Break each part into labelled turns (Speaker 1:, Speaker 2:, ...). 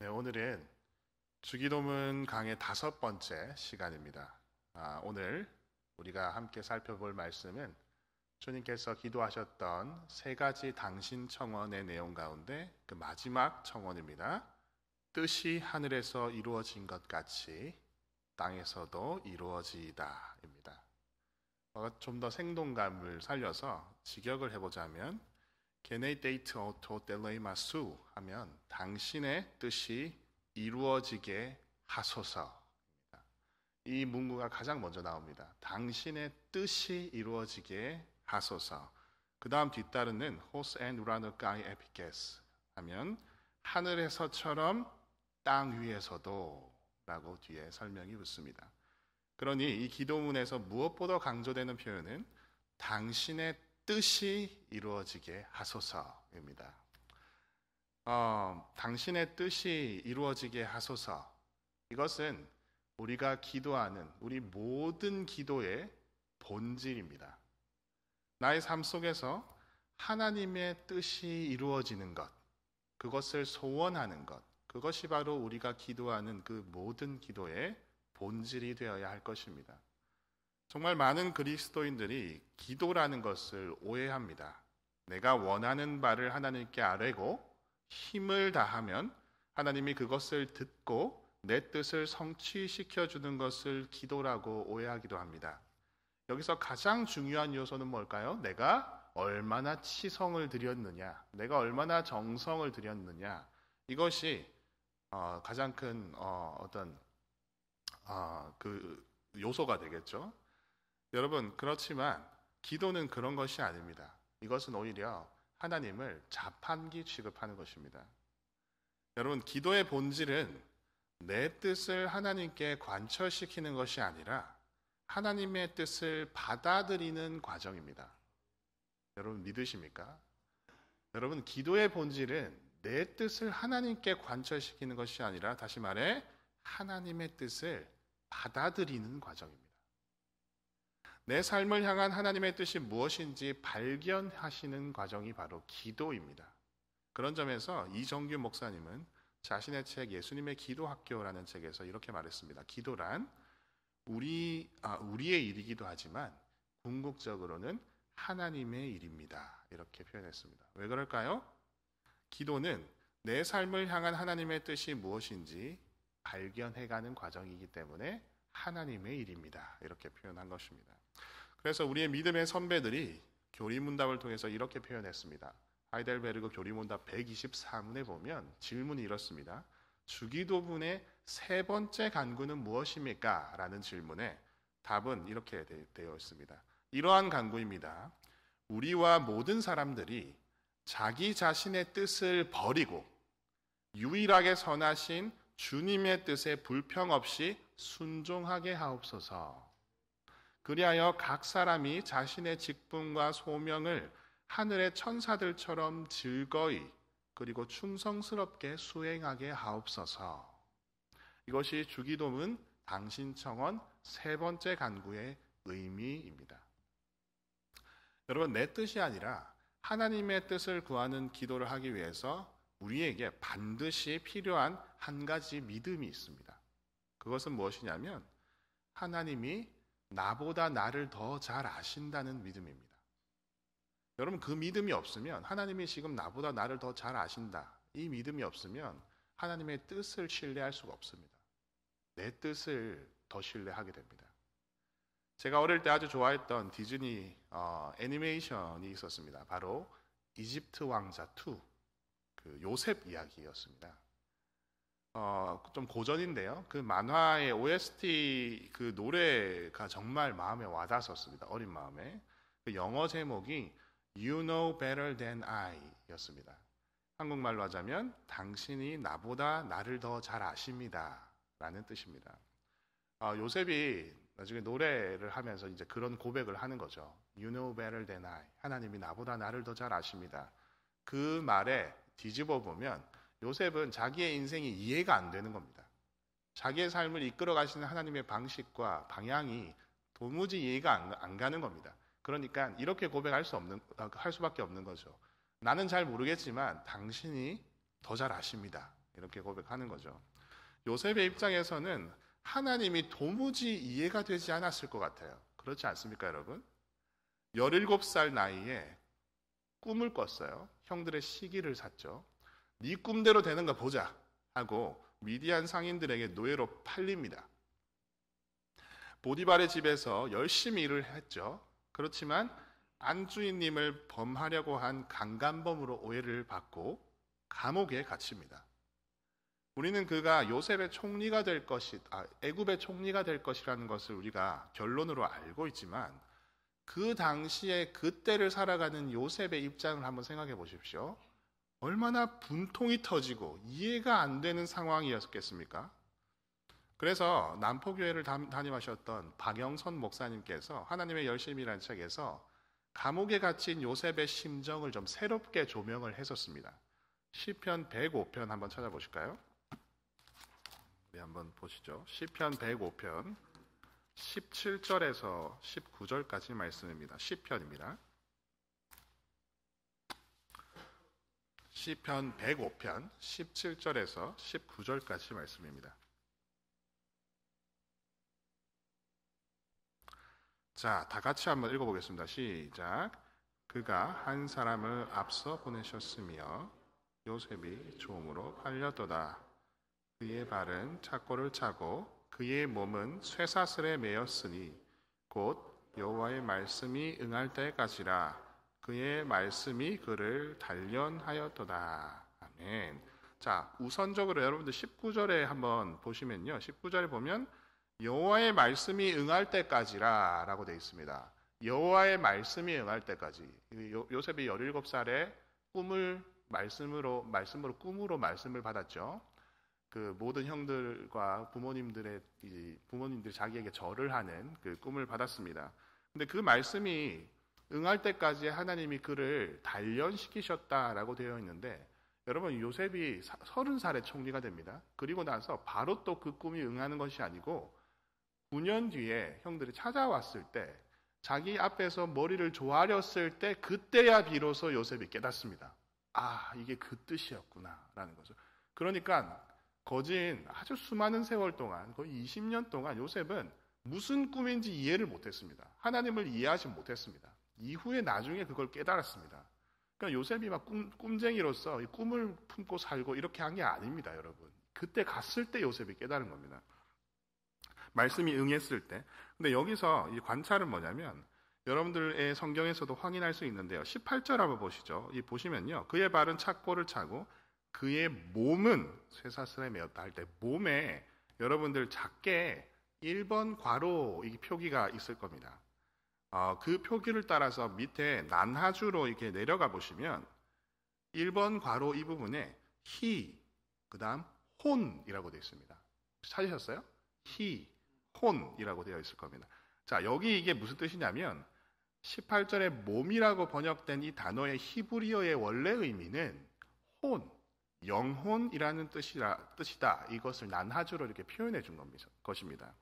Speaker 1: 네, 오늘은 주기도문 강의 5번째 시간입니다. 오늘 우리가 함께 살펴볼 말씀은 주님께서 기도하셨던 3가지 당신 청원의 내용 가운데 그 마지막 청원입니다. 뜻이 하늘에서 이루어진 것 같이 땅에서도 이루어지이다입니다. 좀 더 생동감을 살려서 직역을 해보자면 게네데이트 오토 텔레이마수 하면 당신의 뜻이 이루어지게 하소서입니다. 이 문구가 가장 먼저 나옵니다. 당신의 뜻이 이루어지게 하소서. 그 다음 뒤따르는 호스 앤 우라노 까이 에피게스 하면 하늘에서처럼 땅 위에서도 라고 뒤에 설명이 붙습니다. 그러니 이 기도문에서 무엇보다 강조되는 표현은 당신의 뜻이 이루어지게 하소서입니다. 당신의 뜻이 이루어지게 하소서. 이것은 우리가 기도하는 우리 모든 기도의 본질입니다. 나의 삶 속에서 하나님의 뜻이 이루어지는 것, 그것을 소원하는 것, 그것이 바로 우리가 기도하는 그 모든 기도의 본질이 되어야 할 것입니다. 정말 많은 그리스도인들이 기도라는 것을 오해합니다. 내가 원하는 바를 하나님께 아뢰고 힘을 다하면 하나님이 그것을 듣고 내 뜻을 성취시켜 주는 것을 기도라고 오해하기도 합니다. 여기서 가장 중요한 요소는 뭘까요? 내가 얼마나 치성을 들였느냐, 내가 얼마나 정성을 들였느냐, 이것이 가장 큰 그 요소가 되겠죠. 여러분, 그렇지만 기도는 그런 것이 아닙니다. 이것은 오히려 하나님을 자판기 취급하는 것입니다. 여러분, 기도의 본질은 내 뜻을 하나님께 관철시키는 것이 아니라 하나님의 뜻을 받아들이는 과정입니다. 여러분, 믿으십니까? 여러분, 기도의 본질은 내 뜻을 하나님께 관철시키는 것이 아니라, 다시 말해 하나님의 뜻을 받아들이는 과정입니다. 내 삶을 향한 하나님의 뜻이 무엇인지 발견하시는 과정이 바로 기도입니다. 그런 점에서 이정규 목사님은 자신의 책 예수님의 기도학교라는 책에서 이렇게 말했습니다. 기도란 우리의 일이기도 하지만 궁극적으로는 하나님의 일입니다. 이렇게 표현했습니다. 왜 그럴까요? 기도는 내 삶을 향한 하나님의 뜻이 무엇인지 발견해가는 과정이기 때문에 하나님의 일입니다. 이렇게 표현한 것입니다. 그래서 우리의 믿음의 선배들이 교리문답을 통해서 이렇게 표현했습니다. 하이델베르그 교리문답 124문에 보면 질문이 이렇습니다. 주기도문의 3번째 간구는 무엇입니까? 라는 질문에 답은 이렇게 되어 있습니다. 이러한 간구입니다. 우리와 모든 사람들이 자기 자신의 뜻을 버리고 유일하게 선하신 주님의 뜻에 불평 없이 순종하게 하옵소서. 그리하여 각 사람이 자신의 직분과 소명을 하늘의 천사들처럼 즐거이 그리고 충성스럽게 수행하게 하옵소서. 이것이 주기도문 당신 청원 3번째 간구의 의미입니다. 여러분, 내 뜻이 아니라 하나님의 뜻을 구하는 기도를 하기 위해서 우리에게 반드시 필요한 한 가지 믿음이 있습니다. 그것은 무엇이냐면 하나님이 나보다 나를 더 잘 아신다는 믿음입니다. 여러분, 그 믿음이 없으면, 하나님이 지금 나보다 나를 더 잘 아신다, 이 믿음이 없으면 하나님의 뜻을 신뢰할 수가 없습니다. 내 뜻을 더 신뢰하게 됩니다. 제가 어릴 때 아주 좋아했던 디즈니 애니메이션이 있었습니다. 바로 이집트 왕자 2, 그 요셉 이야기였습니다. 좀 고전인데요. 그 만화의 OST 그 노래가 정말 마음에 와닿았었습니다. 어린 마음에. 그 영어 제목이 You Know Better Than I 였습니다. 한국말로 하자면 당신이 나보다 나를 더 잘 아십니다 라는 뜻입니다. 요셉이 나중에 노래를 하면서 이제 그런 고백을 하는 거죠. You know better than I. 하나님이 나보다 나를 더 잘 아십니다. 그 말에 뒤집어 보면 요셉은 자기의 인생이 이해가 안 되는 겁니다. 자기의 삶을 이끌어 가시는 하나님의 방식과 방향이 도무지 이해가 안 가는 겁니다. 그러니까 이렇게 고백할 할 수밖에 없는 거죠. 나는 잘 모르겠지만 당신이 더 잘 아십니다. 이렇게 고백하는 거죠. 요셉의 입장에서는 하나님이 도무지 이해가 되지 않았을 것 같아요. 그렇지 않습니까, 여러분? 17살 나이에 꿈을 꿨어요. 형들의 시기를 샀죠. 네 꿈대로 되는가 보자 하고 미디안 상인들에게 노예로 팔립니다. 보디발의 집에서 열심히 일을 했죠. 그렇지만 안주인님을 범하려고 한 강간범으로 오해를 받고 감옥에 갇힙니다. 우리는 그가 요셉의 총리가 될 애굽의 총리가 될 것이라는 것을 우리가 결론으로 알고 있지만 그 당시에 그때를 살아가는 요셉의 입장을 한번 생각해 보십시오. 얼마나 분통이 터지고 이해가 안 되는 상황이었겠습니까? 그래서 남포교회를 담임하셨던 박영선 목사님께서 하나님의 열심이라는 책에서 감옥에 갇힌 요셉의 심정을 좀 새롭게 조명을 했었습니다. 시편 105편 한번 찾아보실까요? 네, 한번 보시죠. 시편 105편 17절에서 19절까지 말씀입니다. 시편입니다. 시편 105편 17절에서 19절까지 말씀입니다. 자, 다 같이 한번 읽어보겠습니다. 시작. 그가 한 사람을 앞서 보내셨으며 요셉이 종으로 팔렸도다. 그의 발은 착고를 차고 그의 몸은 쇠사슬에 매였으니 곧 여호와의 말씀이 응할 때까지라. 그의 말씀이 그를 단련하였도다. 아멘. 자, 우선적으로 여러분들 19절에 한번 보시면요. 19절에 보면 여호와의 말씀이 응할 때까지라 라고 되어 있습니다. 여호와의 말씀이 응할 때까지. 요셉이 17살에 말씀으로 꿈으로 말씀을 받았죠. 그 모든 형들과 부모님들이 자기에게 절을 하는 그 꿈을 받았습니다. 근데 그 말씀이 응할 때까지 하나님이 그를 단련시키셨다라고 되어 있는데 여러분 요셉이 30살에 총리가 됩니다. 그리고 나서 바로 또 그 꿈이 응하는 것이 아니고 9년 뒤에 형들이 찾아왔을 때 자기 앞에서 머리를 조아렸을 때 그때야 비로소 요셉이 깨닫습니다. 아, 이게 그 뜻이었구나 라는 거죠. 그러니까 거진 아주 수많은 세월 동안 거의 20년 동안 요셉은 무슨 꿈인지 이해를 못했습니다. 하나님을 이해하지 못했습니다. 이후에 나중에 그걸 깨달았습니다. 그러니까 요셉이 막 꿈쟁이로서 이 꿈을 품고 살고 이렇게 한 게 아닙니다, 여러분. 그때 갔을 때 요셉이 깨달은 겁니다. 말씀이 응했을 때. 근데 여기서 이 관찰은 뭐냐면 여러분들의 성경에서도 확인할 수 있는데요. 18절 한번 보시죠. 이 보시면요. 그의 발은 착고를 차고 그의 몸은 쇠사슬에 매었다 할 때 몸에 여러분들 작게 1번 괄호 이 표기가 있을 겁니다. 그 표기를 따라서 밑에 난하주로 이렇게 내려가 보시면 1번 괄호 이 부분에 he, 그 다음 혼이라고 되어 있습니다. 찾으셨어요? he, 혼이라고 되어 있을 겁니다. 자, 여기 이게 무슨 뜻이냐면 18절에 몸이라고 번역된 이 단어의 히브리어의 원래 의미는 혼, 영혼이라는 뜻이다. 이것을 난하주로 이렇게 표현해 준 것입니다.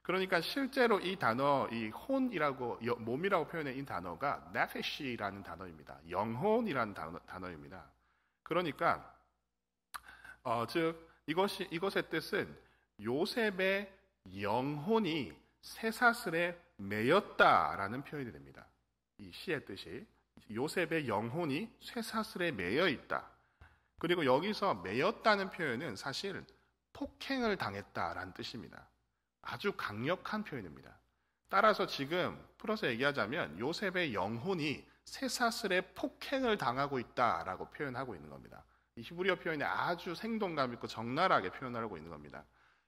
Speaker 1: 그러니까 실제로 이 단어, 이 혼이라고 몸이라고 표현한 이 단어가 네페시라는 단어입니다. 영혼이라는 단어입니다. 그러니까 즉 이것의 뜻은 요셉의 영혼이 쇠사슬에 매였다라는 표현이 됩니다. 이 시의 뜻이 요셉의 영혼이 쇠사슬에 매여 있다. 그리고 여기서 매였다는 표현은 사실 폭행을 당했다라는 뜻입니다. 아주 강력한 표현입니다. 따라서 지금 풀어서 얘기하자면 요셉의 영혼이 쇠사슬에 폭행을 당하고 있다라고 표현하고 있는 겁니다. 이 히브리어 표현이 아주 생동감 있고 적나라하게 표현하고 있는 겁니다.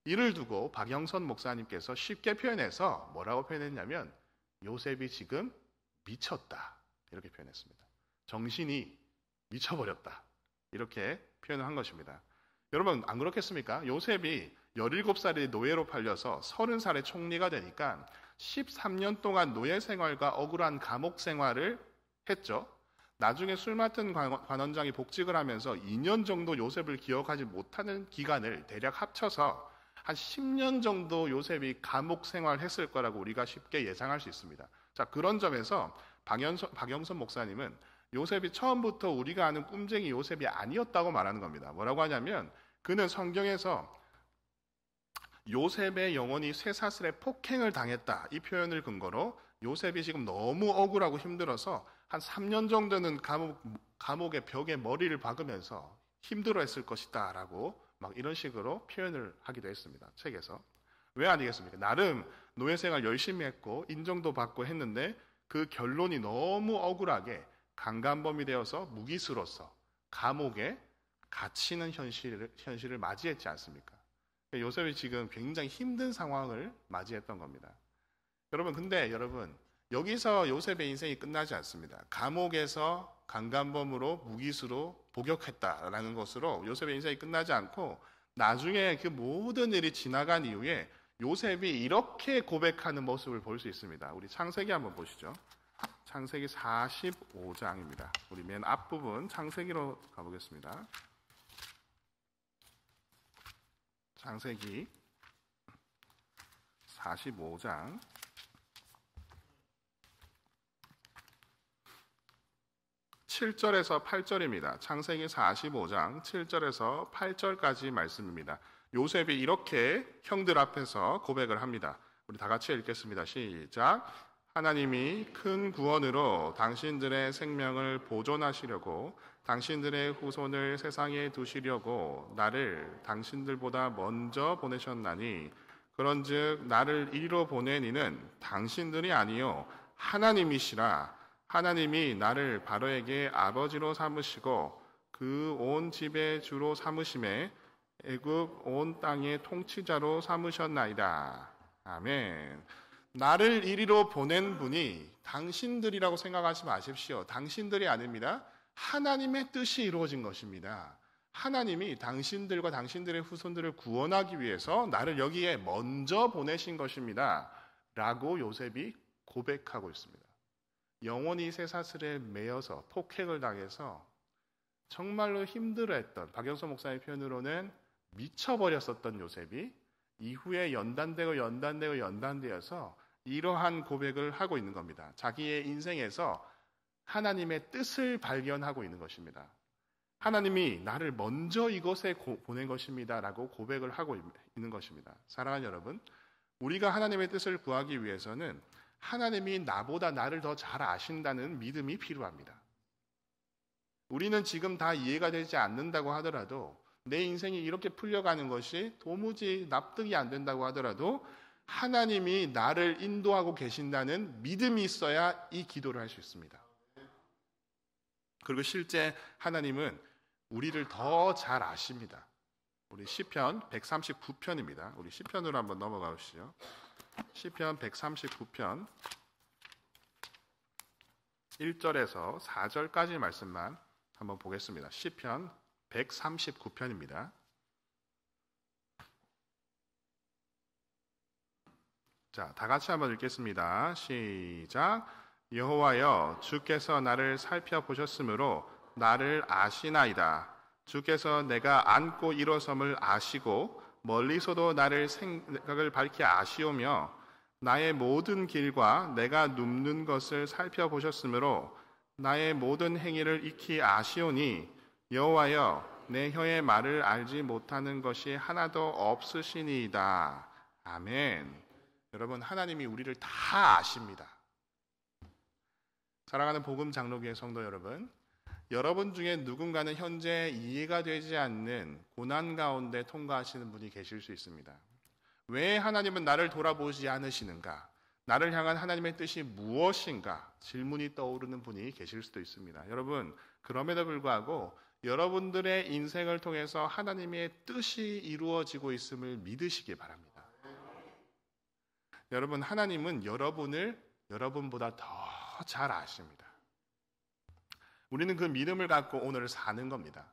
Speaker 1: 이를 두고 박영선 목사님께서 쉽게 표현해서 뭐라고 표현했냐면 요셉이 지금 미쳤다 이렇게 표현했습니다. 정신이 미쳐버렸다 이렇게 표현을 한 것입니다. 여러분 안 그렇겠습니까? 요셉이 17살에 노예로 팔려서 30살에 총리가 되니까 13년 동안 노예 생활과 억울한 감옥 생활을 했죠. 나중에 술 맡은 관원장이 복직을 하면서 2년 정도 요셉을 기억하지 못하는 기간을 대략 합쳐서 한 10년 정도 요셉이 감옥 생활했을 거라고 우리가 쉽게 예상할 수 있습니다. 자, 그런 점에서 박영선 목사님은 요셉이 처음부터 우리가 아는 꿈쟁이 요셉이 아니었다고 말하는 겁니다. 뭐라고 하냐면 그는 성경에서 요셉의 영혼이 쇠사슬에 폭행을 당했다, 이 표현을 근거로 요셉이 지금 너무 억울하고 힘들어서 한 3년 정도는 감옥의 벽에 머리를 박으면서 힘들어했을 것이다 라고 막 이런 식으로 표현을 하기도 했습니다. 책에서. 왜 아니겠습니까? 나름 노예생활 열심히 했고 인정도 받고 했는데 그 결론이 너무 억울하게 강간범이 되어서 무기수로서 감옥에 갇히는 현실을 맞이했지 않습니까? 요셉이 지금 굉장히 힘든 상황을 맞이했던 겁니다. 근데 여러분, 여기서 요셉의 인생이 끝나지 않습니다. 감옥에서 강간범으로 무기수로 복역했다라는 것으로 요셉의 인생이 끝나지 않고 나중에 그 모든 일이 지나간 이후에 요셉이 이렇게 고백하는 모습을 볼 수 있습니다. 우리 창세기 한번 보시죠. 창세기 45장입니다. 우리 맨 앞부분 창세기로 가보겠습니다. 창세기 45장 7절에서 8절입니다. 창세기 45장 7절에서 8절까지 말씀입니다. 요셉이 이렇게 형들 앞에서 고백을 합니다. 우리 다 같이 읽겠습니다. 시작. 하나님이 큰 구원으로 당신들의 생명을 보존하시려고 당신들의 후손을 세상에 두시려고 나를 당신들보다 먼저 보내셨나니 그런즉 나를 이리로 보낸 이는 당신들이 아니요 하나님이시라. 하나님이 나를 바로에게 아버지로 삼으시고 그 온 집의 주로 삼으심에 애굽 온 땅의 통치자로 삼으셨나이다. 아멘. 나를 이리로 보낸 분이 당신들이라고 생각하지 마십시오. 당신들이 아닙니다. 하나님의 뜻이 이루어진 것입니다. 하나님이 당신들과 당신들의 후손들을 구원하기 위해서 나를 여기에 먼저 보내신 것입니다. 라고 요셉이 고백하고 있습니다. 영원히 쇠사슬에 매여서 폭행을 당해서 정말로 힘들어했던, 박영서 목사의 표현으로는 미쳐버렸었던 요셉이 이후에 연단되어서 이러한 고백을 하고 있는 겁니다. 자기의 인생에서 하나님의 뜻을 발견하고 있는 것입니다. 하나님이 나를 먼저 이곳에 보낸 것입니다 라고 고백을 하고 있는 것입니다. 사랑하는 여러분, 우리가 하나님의 뜻을 구하기 위해서는 하나님이 나보다 나를 더 잘 아신다는 믿음이 필요합니다. 우리는 지금 다 이해가 되지 않는다고 하더라도, 내 인생이 이렇게 풀려가는 것이 도무지 납득이 안 된다고 하더라도 하나님이 나를 인도하고 계신다는 믿음이 있어야 이 기도를 할 수 있습니다. 그리고 실제 하나님은 우리를 더 잘 아십니다. 우리 시편 139편입니다. 우리 시편으로 한번 넘어가 보시죠. 시편 139편 1절에서 4절까지 말씀만 한번 보겠습니다. 시편 139편입니다. 자, 다 같이 한번 읽겠습니다. 시작. 여호와여, 주께서 나를 살펴보셨으므로 나를 아시나이다. 주께서 내가 앉고 일어섬을 아시고 멀리서도 나를 생각을 밝히 아시오며 나의 모든 길과 내가 눕는 것을 살펴보셨으므로 나의 모든 행위를 익히 아시오니 여호와여, 내 혀의 말을 알지 못하는 것이 하나도 없으시니이다. 아멘. 여러분, 하나님이 우리를 다 아십니다. 사랑하는 복음 장로교회 성도 여러분, 여러분 중에 누군가는 현재 이해가 되지 않는 고난 가운데 통과하시는 분이 계실 수 있습니다. 왜 하나님은 나를 돌아보지 않으시는가? 나를 향한 하나님의 뜻이 무엇인가? 질문이 떠오르는 분이 계실 수도 있습니다. 여러분, 그럼에도 불구하고 여러분들의 인생을 통해서 하나님의 뜻이 이루어지고 있음을 믿으시기 바랍니다. 여러분, 하나님은 여러분을 여러분보다 더 잘 아십니다. 우리는 그 믿음을 갖고 오늘 사는 겁니다.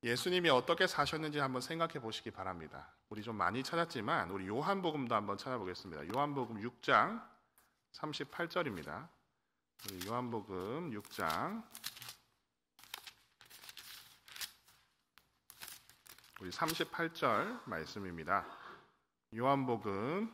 Speaker 1: 예수님이 어떻게 사셨는지 한번 생각해 보시기 바랍니다. 우리 좀 많이 찾았지만 우리 요한복음도 한번 찾아보겠습니다. 요한복음 6장 38절입니다. 우리 요한복음 6장 우리 38절 말씀입니다. 요한복음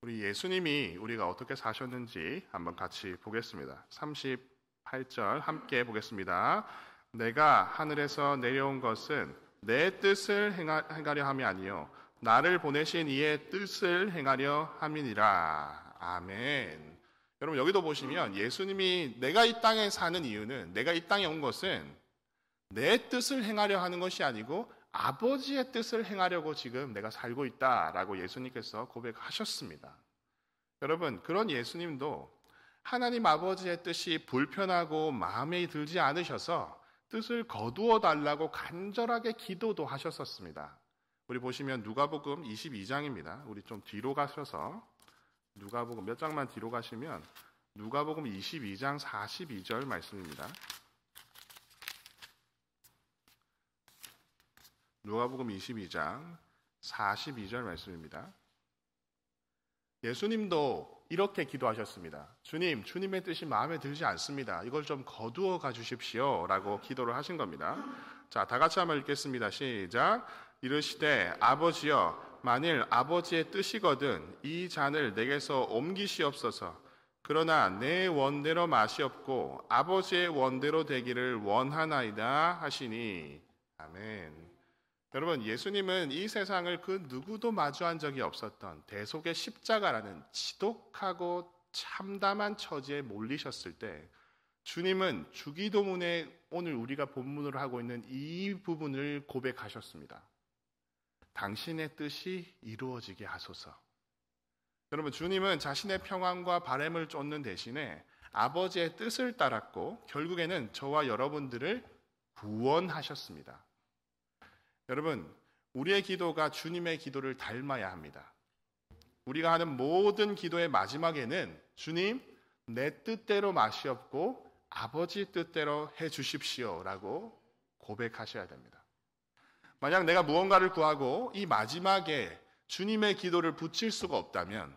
Speaker 1: 우리 예수님이 우리가 어떻게 사셨는지 한번 같이 보겠습니다. 38절 함께 보겠습니다. 내가 하늘에서 내려온 것은 내 뜻을 행하려 함이 아니요 나를 보내신 이의 뜻을 행하려 함이니라. 아멘. 여러분 여기도 보시면 예수님이 내가 이 땅에 사는 이유는, 내가 이 땅에 온 것은 내 뜻을 행하려 하는 것이 아니고 아버지의 뜻을 행하려고 지금 내가 살고 있다라고 예수님께서 고백하셨습니다. 여러분, 그런 예수님도 하나님 아버지의 뜻이 불편하고 마음에 들지 않으셔서 뜻을 거두어 달라고 간절하게 기도도 하셨었습니다. 우리 보시면 누가복음 22장입니다. 우리 좀 뒤로 가셔서 누가복음 몇 장만 뒤로 가시면 누가복음 22장 42절 말씀입니다. 누가복음 22장 42절 말씀입니다. 예수님도 이렇게 기도하셨습니다. 주님, 주님의 뜻이 마음에 들지 않습니다. 이걸 좀 거두어 가주십시오 라고 기도를 하신 겁니다. 자, 다 같이 한번 읽겠습니다. 시작. 이르시되 아버지여 만일 아버지의 뜻이거든 이 잔을 내게서 옮기시옵소서. 그러나 내 원대로 마시옵고 아버지의 원대로 되기를 원하나이다 하시니. 아멘. 여러분, 예수님은 이 세상을 그 누구도 마주한 적이 없었던 대속의 십자가라는 지독하고 참담한 처지에 몰리셨을 때 주님은 주기도문에 오늘 우리가 본문으로 하고 있는 이 부분을 고백하셨습니다. 당신의 뜻이 이루어지게 하소서. 여러분, 주님은 자신의 평안과 바람을 쫓는 대신에 아버지의 뜻을 따랐고 결국에는 저와 여러분들을 구원하셨습니다. 여러분, 우리의 기도가 주님의 기도를 닮아야 합니다. 우리가 하는 모든 기도의 마지막에는 주님, 내 뜻대로 마시옵고 아버지 뜻대로 해 주십시오 라고 고백하셔야 됩니다. 만약 내가 무언가를 구하고 이 마지막에 주님의 기도를 붙일 수가 없다면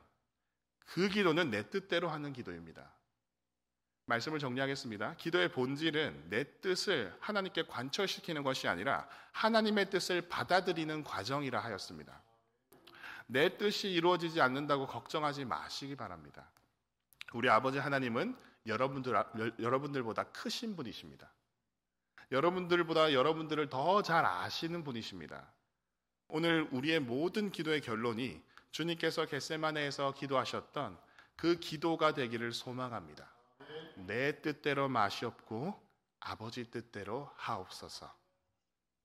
Speaker 1: 그 기도는 내 뜻대로 하는 기도입니다. 말씀을 정리하겠습니다. 기도의 본질은 내 뜻을 하나님께 관철시키는 것이 아니라 하나님의 뜻을 받아들이는 과정이라 하였습니다. 내 뜻이 이루어지지 않는다고 걱정하지 마시기 바랍니다. 우리 아버지 하나님은 여러분들보다 크신 분이십니다. 여러분들보다 여러분들을 더 잘 아시는 분이십니다. 오늘 우리의 모든 기도의 결론이 주님께서 겟세마네에서 기도하셨던 그 기도가 되기를 소망합니다. 내 뜻대로 마시옵고 아버지 뜻대로 하옵소서.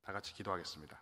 Speaker 1: 다 같이 기도하겠습니다.